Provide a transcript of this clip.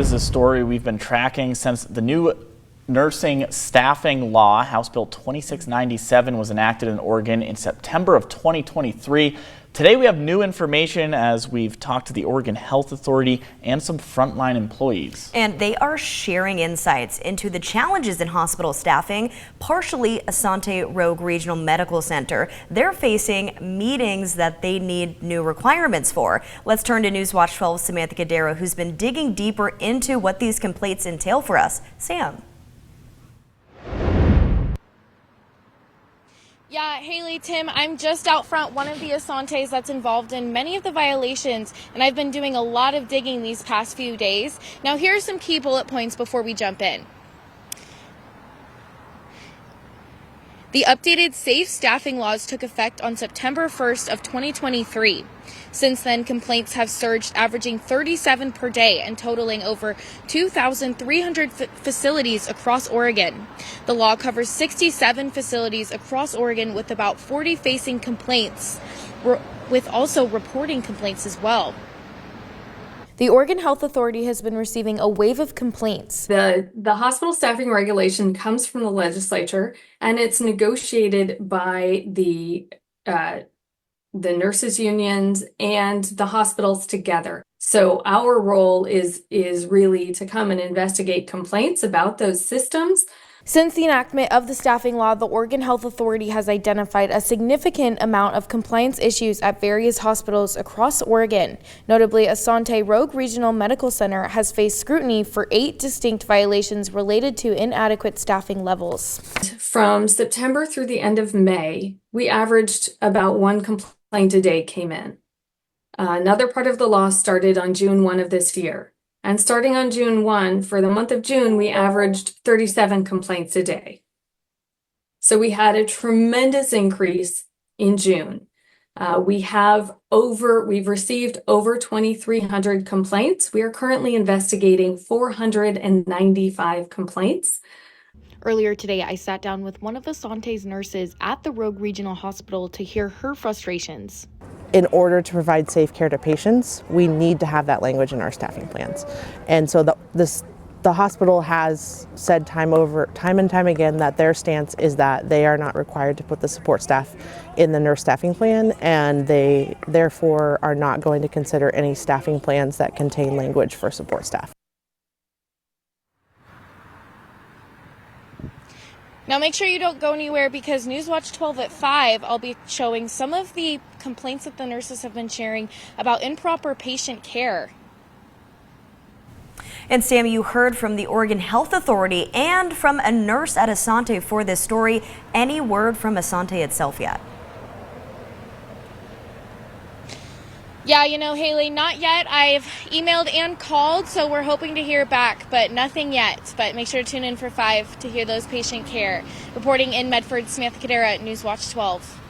is a story we've been tracking since the new nursing staffing law, House Bill 2697, was enacted in Oregon in September of 2023. Today we have new information as we've talked to the Oregon Health Authority and some frontline employees. And they are sharing insights into the challenges in hospital staffing, partially Asante Rogue Regional Medical Center. They're facing meetings that they need new requirements for. Let's turn to Newswatch 12's Samantha Cadero, who's been digging deeper into what these complaints entail for us. Sam. Yeah, Haley, Tim, I'm just out front, one of the Asantes that's involved in many of the violations, and I've been doing a lot of digging these past few days. Now, here are some key bullet points before we jump in. The updated safe staffing laws took effect on September 1st of 2023. Since then, complaints have surged, averaging 37 per day and totaling over 2,300 facilities across Oregon. The law covers 67 facilities across Oregon, with about 40 facing complaints, with also reporting complaints as well. The Oregon Health Authority has been receiving a wave of complaints. The hospital staffing regulation comes from the legislature, and it's negotiated by the nurses unions and the hospitals together. So our role is really to come and investigate complaints about those systems. Since the enactment of the staffing law, the Oregon Health Authority has identified a significant amount of compliance issues at various hospitals across Oregon. Notably, Asante Rogue Regional Medical Center has faced scrutiny for 8 distinct violations related to inadequate staffing levels. From September through the end of May, we averaged about 1 complaint a day came in. Another part of the law started on June 1 of this year. And starting on June 1, for the month of June, we averaged 37 complaints a day. So we had a tremendous increase in June. We've received over 2,300 complaints. We are currently investigating 495 complaints. Earlier today, I sat down with one of Asante's nurses at the Rogue Regional Hospital to hear her frustrations. In order to provide safe care to patients, we need to have that language in our staffing plans. And so the hospital has said time and time again that their stance is that they are not required to put the support staff in the nurse staffing plan, and they therefore are not going to consider any staffing plans that contain language for support staff. Now make sure you don't go anywhere, because Newswatch 12 at 5, I'll be showing some of the complaints that the nurses have been sharing about improper patient care. And Sam, you heard from the Oregon Health Authority and from a nurse at Asante for this story. Any word from Asante itself yet? Yeah, Haley, not yet. I've emailed and called, so we're hoping to hear back, but nothing yet. But make sure to tune in for 5 to hear those patient care. Reporting in Medford, Samantha Cadero at Newswatch 12.